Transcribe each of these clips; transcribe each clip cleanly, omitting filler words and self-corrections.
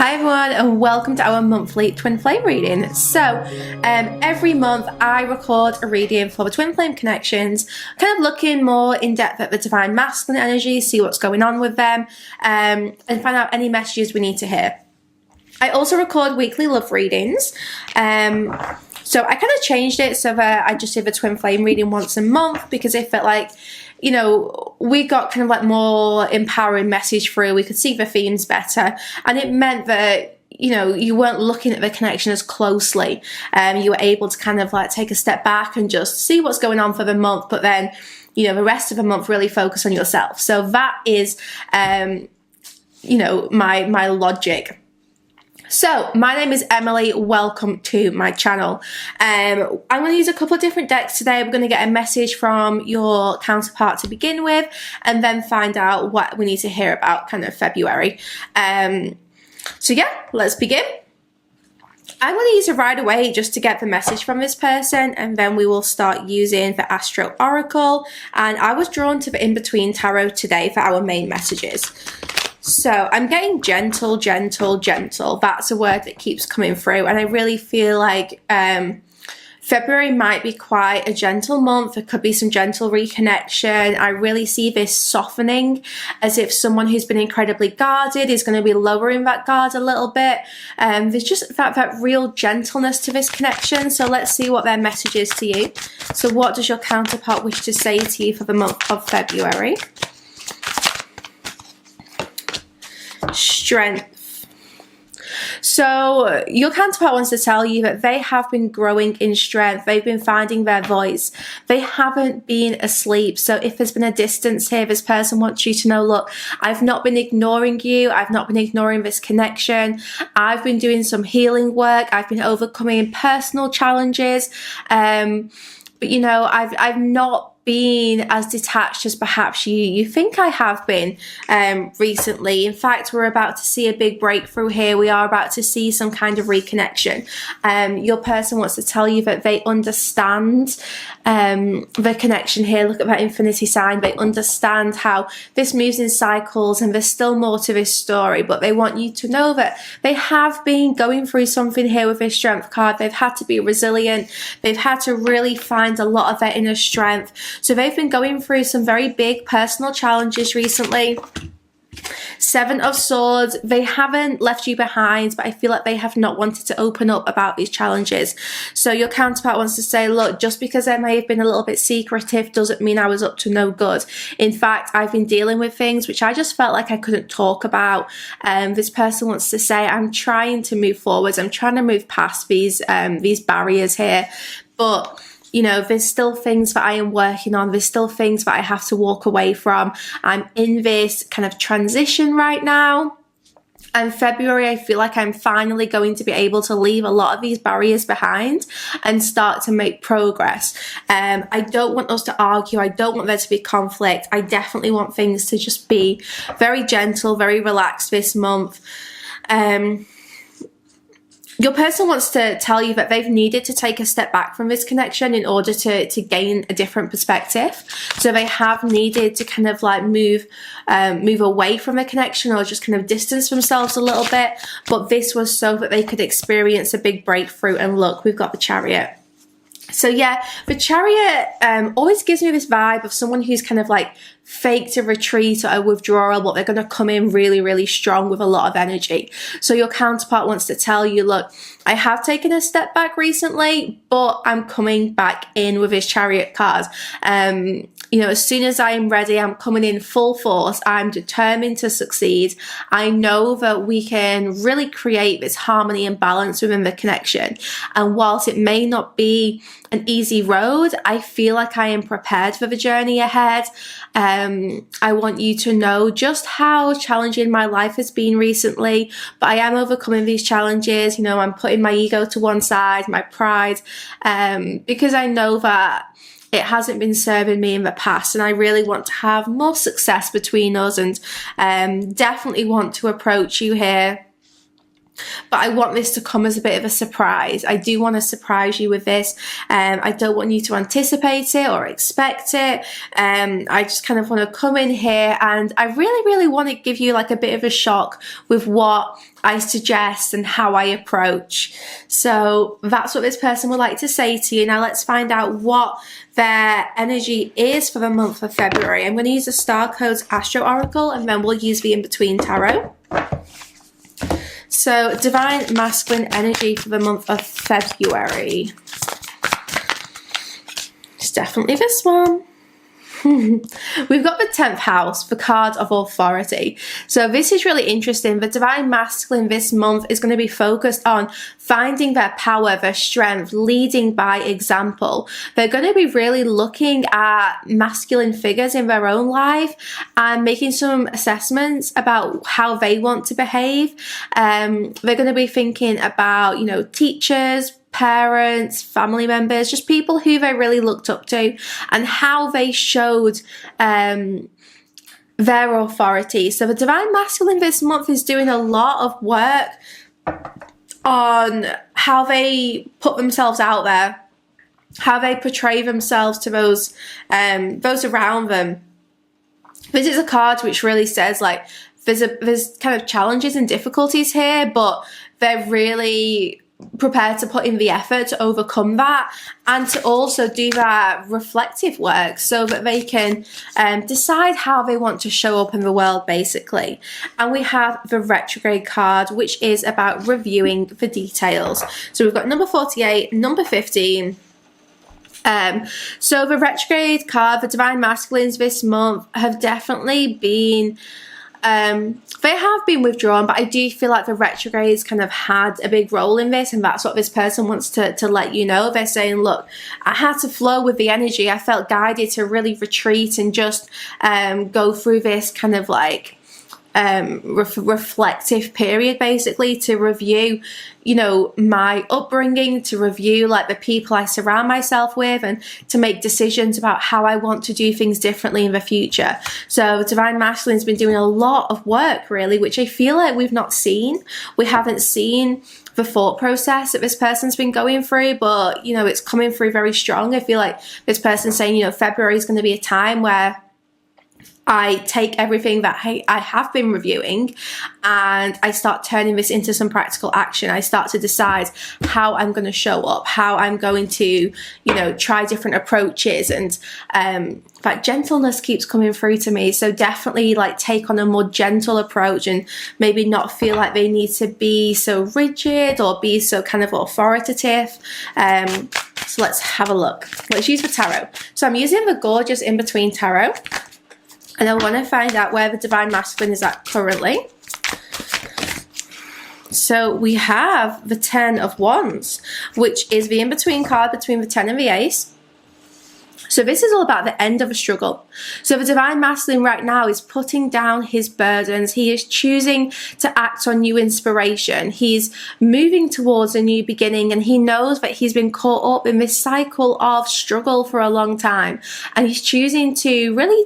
Hi everyone and welcome to our monthly twin flame reading. So every month I record a reading for the twin flame connections, kind of looking more in depth at the divine masculine energy, see what's going on with them, and find out any messages we need to hear. I also record weekly love readings. So I kind of changed it so that I just did the twin flame reading once a month because I felt like, you know, we got kind of like more empowering message through. We could see the themes better. And it meant that, you know, you weren't looking at the connection as closely. You were able to kind of like take a step back and just see what's going on for the month. But then, you know, the rest of the month really focus on yourself. So that is, you know, my logic. So, my name is Emily, welcome to my channel. I'm going to use a couple of different decks today. We're going to get a message from your counterpart to begin with, and then find out what we need to hear about kind of February. So yeah, let's begin. I'm going to use it right away just to get the message from this person, and then we will start using the Astro Oracle. And I was drawn to the In-Between Tarot today for our main messages. So I'm getting gentle, gentle, gentle. That's a word that keeps coming through. And I really feel like February might be quite a gentle month. There could be some gentle reconnection. I really see this softening, as if someone who's been incredibly guarded is going to be lowering that guard a little bit. There's just that real gentleness to this connection. So let's see what their message is to you. So what does your counterpart wish to say to you for the month of February? Strength. So your counterpart wants to tell you that they have been growing in strength. They've been finding their voice. They haven't been asleep. So if there's been a distance here, this person wants you to know, look, I've not been ignoring you. I've not been ignoring this connection. I've been doing some healing work. I've been overcoming personal challenges. But you know, I've not been as detached as perhaps you think I have been recently. In fact, we're about to see a big breakthrough here. We are about to see some kind of reconnection. Your person wants to tell you that they understand the connection here. Look at that infinity sign. They understand how this moves in cycles, and there's still more to this story, but they want you to know that they have been going through something here with this strength card. They've had to be resilient. They've had to really find a lot of their inner strength. So they've been going through some very big personal challenges recently. Seven of Swords. They haven't left you behind, but I feel like they have not wanted to open up about these challenges. So your counterpart wants to say, look, just because I may have been a little bit secretive doesn't mean I was up to no good. In fact, I've been dealing with things which I just felt like I couldn't talk about. This person wants to say, I'm trying to move forwards. I'm trying to move past these barriers here. But you know, there's still things that I am working on. There's still things that I have to walk away from. I'm in this kind of transition right now. And February, I feel like I'm finally going to be able to leave a lot of these barriers behind and start to make progress. I don't want us to argue. I don't want there to be conflict. I definitely want things to just be very gentle, very relaxed this month. Your person wants to tell you that they've needed to take a step back from this connection in order to gain a different perspective. So they have needed to kind of like move away from the connection, or just kind of distance themselves a little bit. But this was so that they could experience a big breakthrough. And look, we've got the Chariot. So yeah, the Chariot always gives me this vibe of someone who's kind of like faked a retreat or a withdrawal, but they're going to come in really, really strong with a lot of energy. So your counterpart wants to tell you, look, I have taken a step back recently, but I'm coming back in with this Chariot card. You know, as soon as I'm ready, I'm coming in full force. I'm determined to succeed. I know that we can really create this harmony and balance within the connection. And whilst it may not be an easy road, I feel like I am prepared for the journey ahead. I want you to know just how challenging my life has been recently, but I am overcoming these challenges. You know, I'm putting my ego to one side, my pride, because I know that it hasn't been serving me in the past, and I really want to have more success between us, and definitely want to approach you here but I want this to come as a bit of a surprise. I do want to surprise you with this. I don't want you to anticipate it or expect it. I just kind of want to come in here, and I really, really want to give you like a bit of a shock with what I suggest and how I approach. So that's what this person would like to say to you. Now let's find out what their energy is for the month of February. I'm going to use the Star Codes Astro Oracle, and then we'll use the In-Between Tarot. So, Divine Masculine energy for the month of February. It's definitely this one. We've got the 10th house, the card of authority. So this is really interesting. The Divine Masculine this month is going to be focused on finding their power, their strength, leading by example. They're going to be really looking at masculine figures in their own life and making some assessments about how they want to behave. They're going to be thinking about, you know, teachers, parents, family members, just people who they really looked up to and how they showed their authority. So the Divine Masculine this month is doing a lot of work on how they put themselves out there, how they portray themselves to those around them. This is a card which really says like there's kind of challenges and difficulties here, but they're really prepared to put in the effort to overcome that and to also do that reflective work so that they can decide how they want to show up in the world, basically. And we have the retrograde card, which is about reviewing the details. So we've got number 48, number 15. So the retrograde card, the Divine Masculines this month have definitely been they have been withdrawn, but I do feel like the retrogrades kind of had a big role in this, and that's what this person wants to let you know. They're saying, look, I had to flow with the energy. I felt guided to really retreat and just go through this kind of like reflective period, basically, to review, you know, my upbringing, to review like the people I surround myself with, and to make decisions about how I want to do things differently in the future. So Divine Masculine's been doing a lot of work, really, which I feel like we've not seen. We haven't seen the thought process that this person's been going through, but, you know, it's coming through very strong. I feel like this person's saying, you know, February is going to be a time where I take everything that I have been reviewing and I start turning this into some practical action. I start to decide how I'm going to show up, how I'm going to, you know, try different approaches, and that gentleness keeps coming through to me. So definitely like take on a more gentle approach and maybe not feel like they need to be so rigid or be so kind of authoritative. So let's have a look. Let's use the tarot. So I'm using the gorgeous In-Between Tarot. And I want to find out where the Divine Masculine is at currently. So we have the 10 of Wands, which is the in-between card between the 10 and the Ace. So this is all about the end of a struggle. So the Divine Masculine right now is putting down his burdens. He is choosing to act on new inspiration. He's moving towards a new beginning, and he knows that he's been caught up in this cycle of struggle for a long time. And he's choosing to really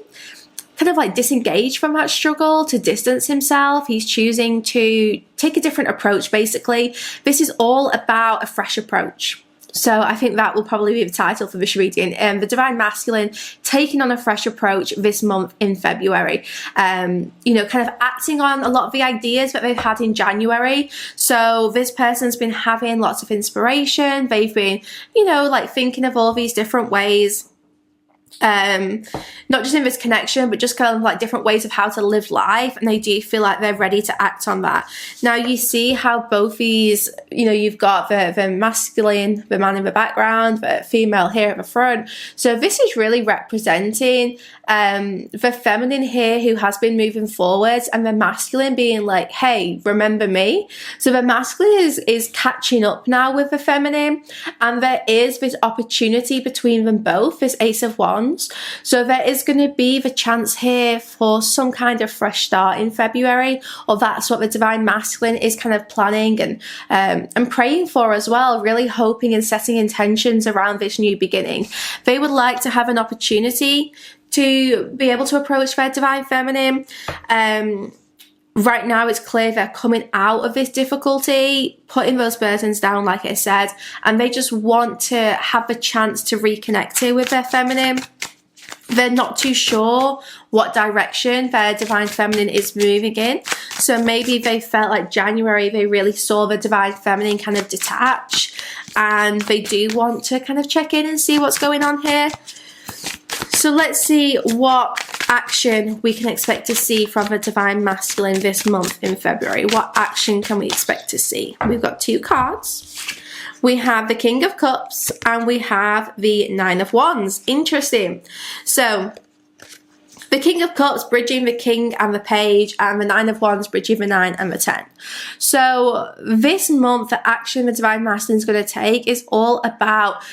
kind of like disengage from that struggle, to distance himself. He's choosing to take a different approach, basically. This is all about a fresh approach. So I think that will probably be the title for this reading. The Divine Masculine taking on a fresh approach this month in February. You know, kind of acting on a lot of the ideas that they've had in January. So this person's been having lots of inspiration. They've been, you know, like thinking of all these different ways, not just in this connection, but just kind of like different ways of how to live life, and they do feel like they're ready to act on that. Now you see how both these, you know, you've got the masculine, the man in the background, the female here at the front. So this is really representing the feminine here who has been moving forwards, and the masculine being like, hey, remember me. So the masculine is catching up now with the feminine, and there is this opportunity between them both, this Ace of Wands. So there is going to be the chance here for some kind of fresh start in February, or that's what the Divine Masculine is kind of planning and praying for as well, really hoping and setting intentions around this new beginning. They would like to have an opportunity to be able to approach their Divine Feminine right now it's clear they're coming out of this difficulty, putting those burdens down, like I said, and they just want to have a chance to reconnect here with their feminine. They're not too sure what direction their divine feminine is moving in. So maybe they felt like January, they really saw the divine feminine kind of detach, and they do want to kind of check in and see what's going on here. So let's see what action we can expect to see from the divine masculine this month in February. What action can we expect to see? We've got 2 cards. We have the King of Cups and we have the Nine of Wands. Interesting. So the King of Cups bridging the King and the Page, and the Nine of Wands bridging the 9 and the 10. So this month, the action the divine masculine is going to take is all about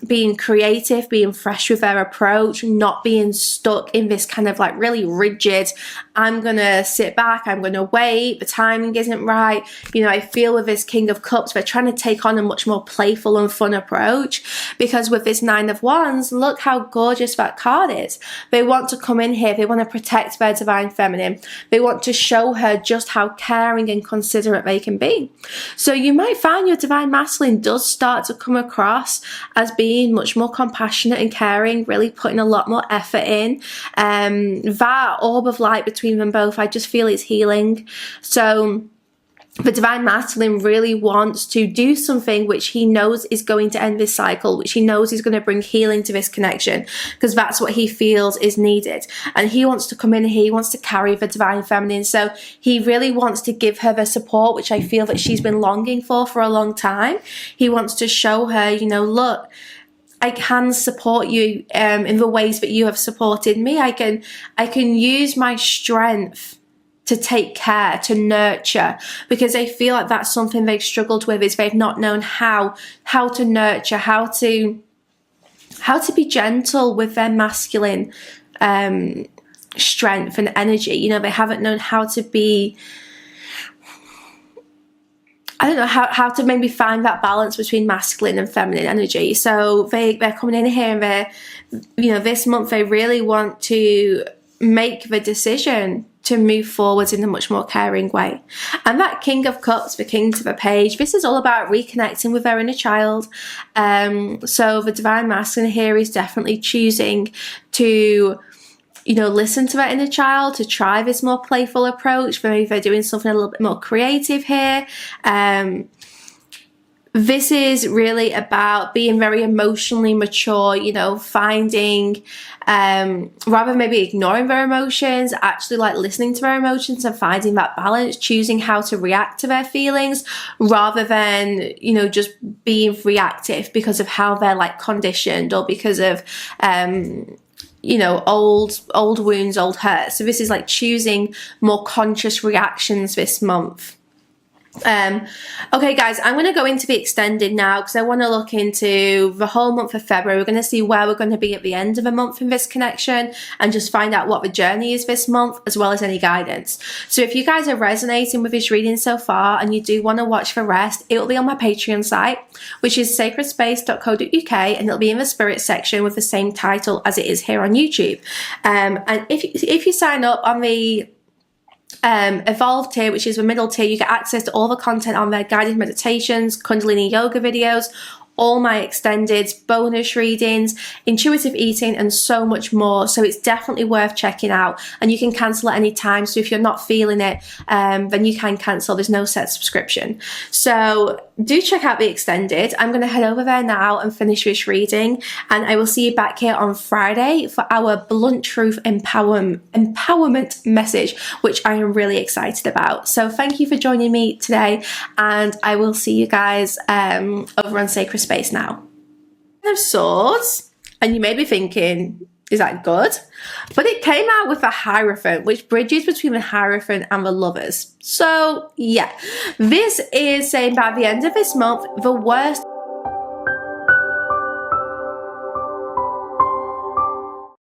being creative, being fresh with their approach, not being stuck in this kind of like really rigid, I'm going to sit back, I'm going to wait, the timing isn't right. You know, I feel with this King of Cups, they're trying to take on a much more playful and fun approach, because with this Nine of Wands, look how gorgeous that card is. They want to come in here, they want to protect their divine feminine. They want to show her just how caring and considerate they can be. So you might find your divine masculine does start to come across as being much more compassionate and caring, really putting a lot more effort in. That orb of light between them both, I just feel is healing. So the divine masculine really wants to do something which he knows is going to end this cycle, which he knows is going to bring healing to this connection, because that's what he feels is needed. And he wants to come in here, he wants to carry the divine feminine. So he really wants to give her the support, which I feel that she's been longing for a long time. He wants to show her, you know, look, I can support you in the ways that you have supported me. I can use my strength to take care, to nurture, because I feel like that's something they've struggled with, is they've not known how to nurture, how to be gentle with their masculine strength and energy. You know, they haven't known how to be, I don't know, how to maybe find that balance between masculine and feminine energy. So they're coming in here and they're, you know, this month they really want to make the decision to move forwards in a much more caring way. And that King of Cups, the King to the Page, this is all about reconnecting with their inner child. So the divine masculine here is definitely choosing to, you know, listen to their inner child, to try this more playful approach. Maybe they're doing something a little bit more creative here. This is really about being very emotionally mature, you know, finding, rather maybe ignoring their emotions, actually like listening to their emotions and finding that balance, choosing how to react to their feelings rather than, you know, just being reactive because of how they're like conditioned, or because of, you know, old wounds, old hurts. So this is like choosing more conscious reactions this month. Okay guys, I'm going to go into the extended now, because I want to look into the whole month of February. We're going to see where we're going to be at the end of the month in this connection, and just find out what the journey is this month, as well as any guidance. So if you guys are resonating with this reading so far and you do want to watch the rest, it will be on my Patreon site, which is sacredspace.co.uk, and it'll be in the spirit section with the same title as it is here on YouTube. And if you sign up on the evolved tier, which is the middle tier, you get access to all the content on there: guided meditations, Kundalini yoga videos, all my extended bonus readings, intuitive eating, and so much more. So it's definitely worth checking out, and you can cancel at any time. So if you're not feeling it, then you can cancel. There's no set subscription. So do check out the extended. I'm going to head over there now and finish this reading, and I will see you back here on Friday for our Blunt Truth empowerment message, which I am really excited about. So thank you for joining me today, and I will see you guys over on Sacred Space now. Of Swords, and you may be thinking, is that good? But it came out with a Hierophant, which bridges between the Hierophant and the Lovers. So yeah, this is saying by the end of this month, the worst